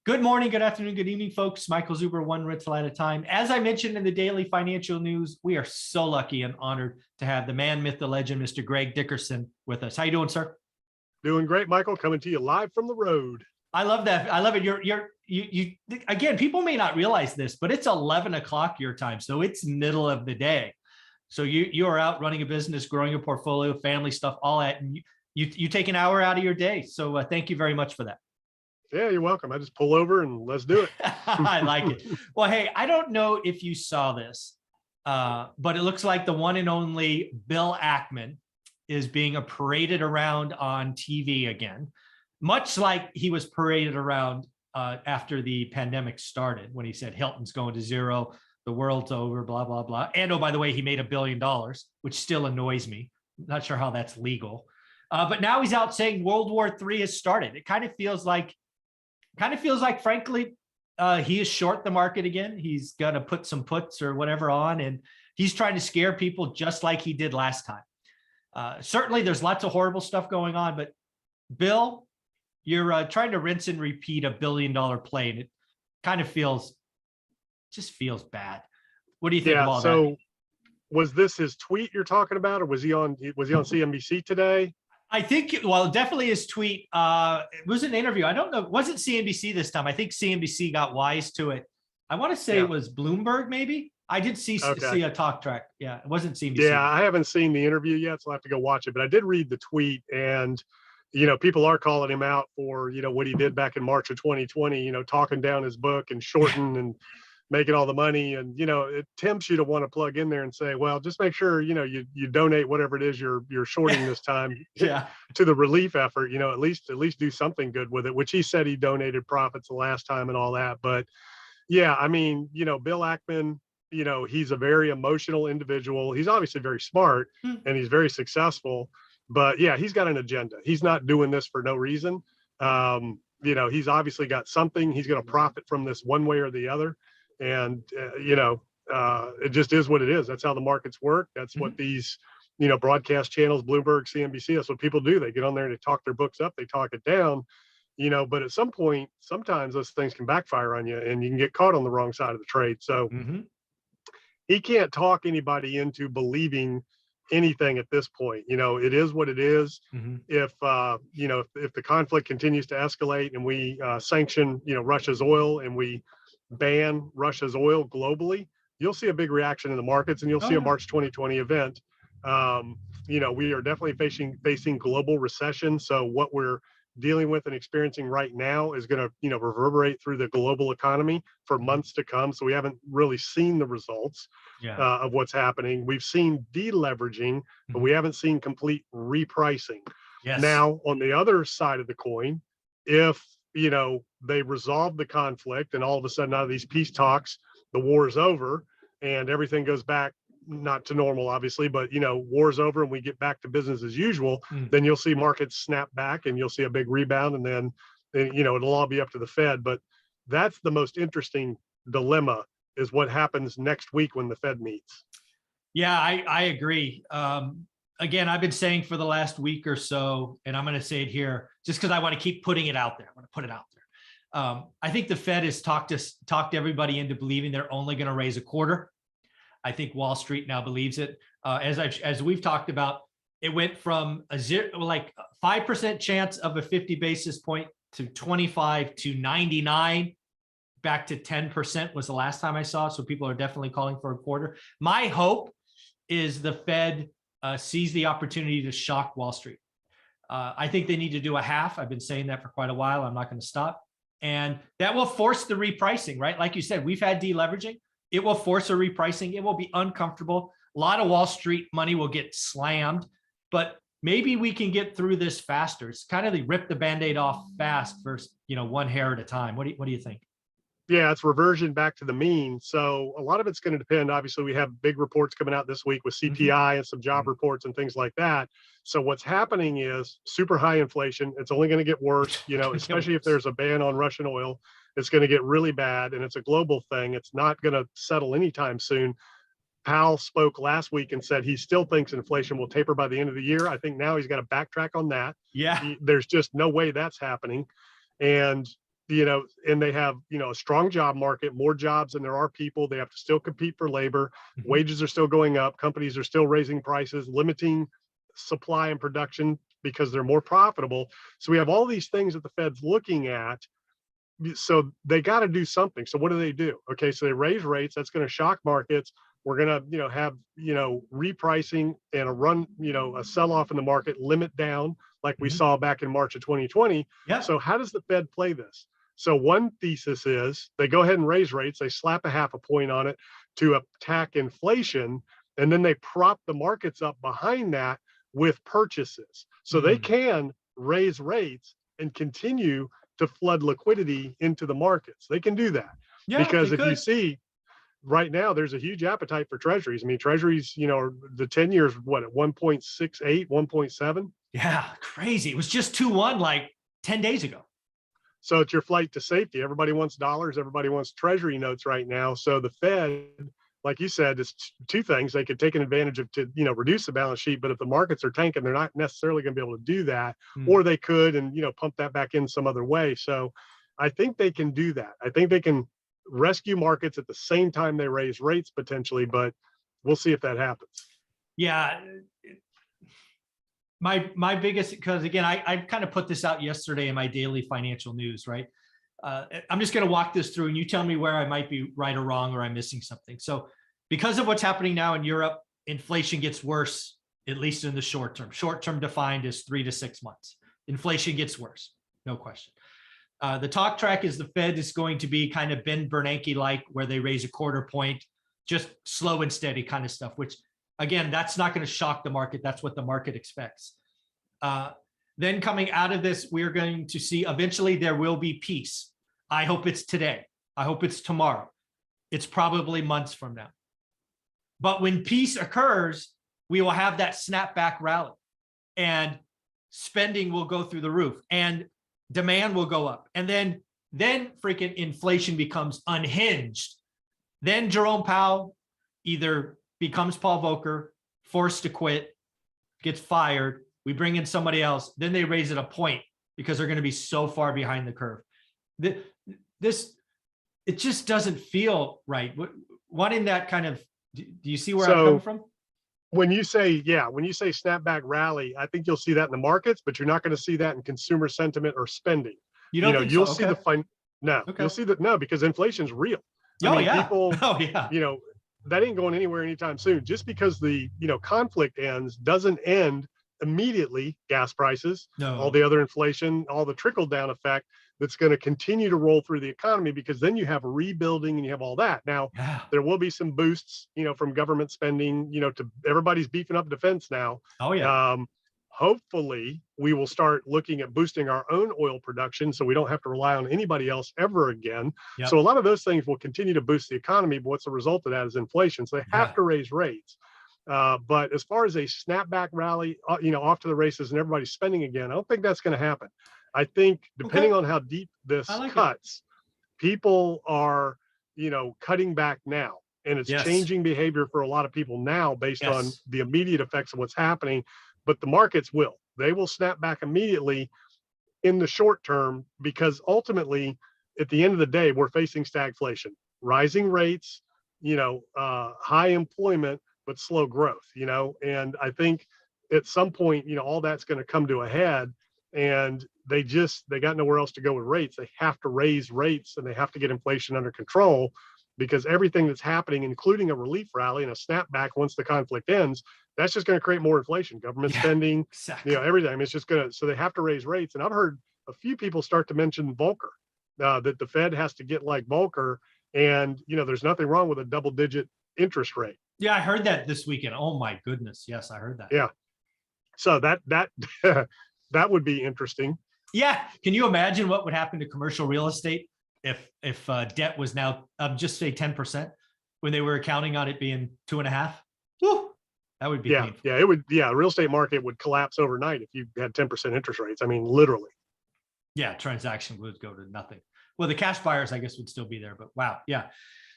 Good morning, good afternoon, good evening, folks. Michael Zuber, one rental at a time. As I mentioned in the daily financial news, we are so lucky and honored to have the man, myth, the legend, Mr. Greg Dickerson with us. How you doing, sir? Doing great, Michael. Coming to you live from the road. I love that. I love it. You again, people may not realize this, but it's 11 o'clock your time. So it's middle of the day. So you are out running a business, growing a portfolio, family stuff, all that. And you take an hour out of your day. So thank you very much for that. Yeah, you're welcome. I just pull over and let's do it. I like it. Well, hey, I don't know if you saw this, but it looks like the one and only Bill Ackman is being paraded around on TV again, much like he was paraded around after the pandemic started when he said Hilton's going to zero, the world's over, blah, blah, blah. And oh, by the way, he made $1 billion, which still annoys me. Not sure how that's legal. But now he's out saying World War III has started. It kind of feels like, frankly, he is short the market again. He's going to put some puts or whatever on, and he's trying to scare people just like he did last time. Certainly, there's lots of horrible stuff going on, but Bill, you're trying to rinse and repeat $1 billion play, and it kind of feels bad. What do you think of all that? So was this his tweet you're talking about, or was he on CNBC today? I think, well, definitely his tweet. It was an interview. I don't know. It wasn't CNBC this time. I think CNBC got wise to it. I want to say it was Bloomberg, maybe. I did see a talk track. Yeah, it wasn't CNBC. Yeah, I haven't seen the interview yet, so I'll have to go watch it. But I did read the tweet, and people are calling him out for what he did back in March of 2020. Talking down his book and shorting and making all the money, and it tempts you to want to plug in there and say, well, just make sure you donate whatever it is you're shorting this time to the relief effort. At least do something good with it, which he said he donated profits the last time and all that. But yeah, I mean, Bill Ackman, he's a very emotional individual. He's obviously very smart and he's very successful, but yeah, he's got an agenda. He's not doing this for no reason. He's obviously got something. He's going to profit from this one way or the other. And, it just is what it is. That's how the markets work. That's what these, broadcast channels, Bloomberg, CNBC, that's what people do. They get on there and they talk their books up, they talk it down, but at some point, sometimes those things can backfire on you and you can get caught on the wrong side of the trade. So he can't talk anybody into believing anything at this point. It is what it is. If the conflict continues to escalate and we sanction, Russia's oil, and we ban Russia's oil globally, you'll see a big reaction in the markets, and you'll see a March 2020 event. We are definitely facing global recession. So what we're dealing with and experiencing right now is going to, reverberate through the global economy for months to come. So we haven't really seen the results of what's happening. We've seen deleveraging, but we haven't seen complete repricing. Now, on the other side of the coin, if they resolve the conflict and all of a sudden out of these peace talks, the war is over and everything goes back, not to normal, obviously, but war's over and we get back to business as usual, then you'll see markets snap back and you'll see a big rebound, and then it'll all be up to the Fed. But that's the most interesting dilemma, is what happens next week when the Fed meets. Yeah, I agree. Again, I've been saying for the last week or so, and I'm going to say it here just because I want to keep putting it out there. I want to put it out there. I think the Fed has talked everybody into believing they're only going to raise a quarter. I think Wall Street now believes it. As we've talked about, it went from a 5% chance of a 50 basis point to 25 to 99, back to 10% was the last time I saw. So people are definitely calling for a quarter. My hope is the Fed sees the opportunity to shock Wall Street. I think they need to do a half. I've been saying that for quite a while. I'm not going to stop. And that will force the repricing, right? Like you said, we've had deleveraging. It will force a repricing. It will be uncomfortable. A lot of Wall Street money will get slammed, but maybe we can get through this faster. It's kind of rip the Band-Aid off fast versus, one hair at a time. What do you think? Yeah, it's reversion back to the mean. So a lot of it's going to depend. Obviously, we have big reports coming out this week with CPI and some job reports and things like that. So what's happening is super high inflation. It's only going to get worse, especially if there's a ban on Russian oil. It's going to get really bad, and it's a global thing. It's not going to settle anytime soon. Powell spoke last week and said he still thinks inflation will taper by the end of the year. I think now he's got to backtrack on that. Yeah. There's just no way that's happening. And and they have, a strong job market, more jobs than there are people. They have to still compete for labor. Mhm. Wages are still going up. Companies are still raising prices, limiting supply and production because they're more profitable. So we have all these things that the Fed's looking at. So they got to do something. So what do? Okay, so they raise rates. That's going to shock markets. We're going to, have, repricing and a sell off in the market, limit down like we Mhm. saw back in March of 2020. Yeah. So how does the Fed play this? So one thesis is they go ahead and raise rates. They slap a half a point on it to attack inflation, and then they prop the markets up behind that with purchases. So they can raise rates and continue to flood liquidity into the markets. They can do that Yeah, they because if you could. see right now, there's a huge appetite for treasuries. I mean, treasuries, the 10 years, what, at 1.68, 1.7? Yeah, crazy. It was just 2-1 like 10 days ago. So it's your flight to safety. Everybody wants dollars. Everybody wants treasury notes right now. So the Fed, like you said, is two things. They could take an advantage of to, reduce the balance sheet. But if the markets are tanking, they're not necessarily going to be able to do that. Or they could and, pump that back in some other way. So I think they can do that. I think they can rescue markets at the same time they raise rates potentially, but we'll see if that happens. Yeah. My biggest, because again, I kind of put this out yesterday in my daily financial news, right? I'm just going to walk this through and you tell me where I might be right or wrong, or I'm missing something. So because of what's happening now in Europe, inflation gets worse, at least in the short term. Short term defined as 3 to 6 months. Inflation gets worse, no question. The talk track is the Fed is going to be kind of Ben Bernanke-like, where they raise a quarter point, just slow and steady kind of stuff, which again, that's not going to shock the market. That's what the market expects. Then coming out of this, we're going to see eventually there will be peace. I hope it's today. I hope it's tomorrow. It's probably months from now. But when peace occurs, we will have that snapback rally and spending will go through the roof and demand will go up. And then freaking inflation becomes unhinged. Then Jerome Powell either becomes Paul Volcker, forced to quit, gets fired. We bring in somebody else. Then they raise it a point because they're going to be so far behind the curve. It just doesn't feel right. Wanting that kind of, do you see where I'm coming from? When you say snapback rally, I think you'll see that in the markets, but you're not going to see that in consumer sentiment or spending. You don't think you'll so? see Okay. you'll see that. No, because inflation's real. Oh, yeah. People, oh, yeah. That ain't going anywhere anytime soon. Just because the, conflict ends doesn't end immediately. Gas prices, No. all the other inflation, all the trickle down effect that's going to continue to roll through the economy, because then you have rebuilding and you have all that. Now, Yeah. there will be some boosts, from government spending, to everybody's beefing up defense now. Oh, yeah. Hopefully we will start looking at boosting our own oil production so we don't have to rely on anybody else ever again. Yep. So a lot of those things will continue to boost the economy, but what's the result of that is inflation. So they have to raise rates. But as far as a snapback rally, off to the races and everybody's spending again, I don't think that's going to happen. I think depending on how deep this cuts, people are, cutting back now. And it's changing behavior for a lot of people now based on the immediate effects of what's happening. But the markets they will snap back immediately in the short term, because ultimately, at the end of the day, we're facing stagflation, rising rates, high employment, but slow growth, and I think at some point, all that's going to come to a head, and they got nowhere else to go with rates. They have to raise rates and they have to get inflation under control, because everything that's happening, including a relief rally and a snapback once the conflict ends, that's just going to create more inflation, government spending, exactly. Everything. I mean, it's just so they have to raise rates. And I've heard a few people start to mention Volcker, that the Fed has to get like Volcker, and, there's nothing wrong with a double-digit interest rate. Yeah, I heard that this weekend. Oh my goodness. Yes, I heard that. Yeah. So that that would be interesting. Yeah. Can you imagine what would happen to commercial real estate if debt was now just say 10% when they were counting on it being 2.5%? Woo, that would be painful. Yeah, it would. Yeah, real estate market would collapse overnight if you had 10% interest rates. I mean, literally. Yeah, transaction would go to nothing. Well, the cash buyers, I guess, would still be there, but wow. Yeah.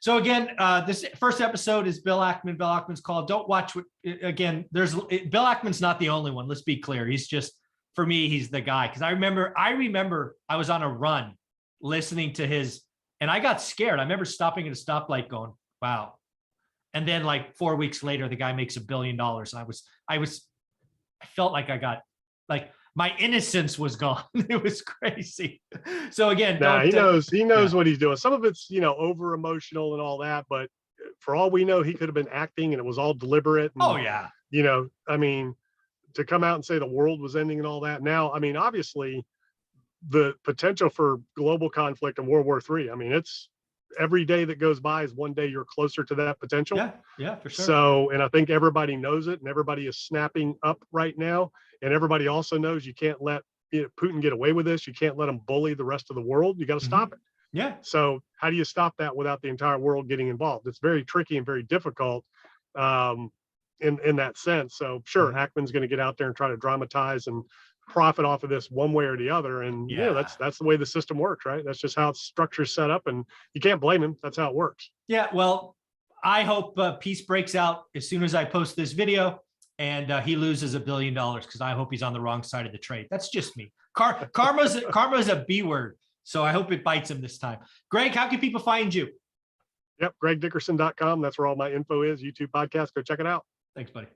So again, this first episode is Bill Ackman. Bill Ackman's call. Don't watch again. Bill Ackman's not the only one. Let's be clear. He's just, for me, he's the guy. Because I remember I was on a run listening to his, and I got scared. I remember stopping at a stoplight going, wow. And then like 4 weeks later, the guy makes $1 billion. And I felt like I got, like, my innocence was gone. It was crazy. So again, Nah, he knows yeah. what he's doing. Some of it's, over emotional and all that, but for all we know, he could have been acting and it was all deliberate. And, Oh yeah. I mean, to come out and say the world was ending and all that. Now, I mean, obviously the potential for global conflict and World War III. I mean, it's every day that goes by is one day you're closer to that potential. Yeah. Yeah, for sure. So, and I think everybody knows it and everybody is snapping up right now. And everybody also knows you can't let Putin get away with this. You can't let him bully the rest of the world. You got to stop it. Yeah. So how do you stop that without the entire world getting involved? It's very tricky and very difficult in that sense. So sure, Ackman's going to get out there and try to dramatize and profit off of this one way or the other. And that's the way the system works, right? That's just how it's structured, set up, and you can't blame him. That's how it works. Yeah. Well, I hope peace breaks out as soon as I post this video and he loses $1 billion, because I hope he's on the wrong side of the trade. That's just me. Karma's a B word. So I hope it bites him this time. Greg, how can people find you? Yep. GregDickerson.com. That's where all my info is. YouTube podcast. Go check it out. Thanks, buddy.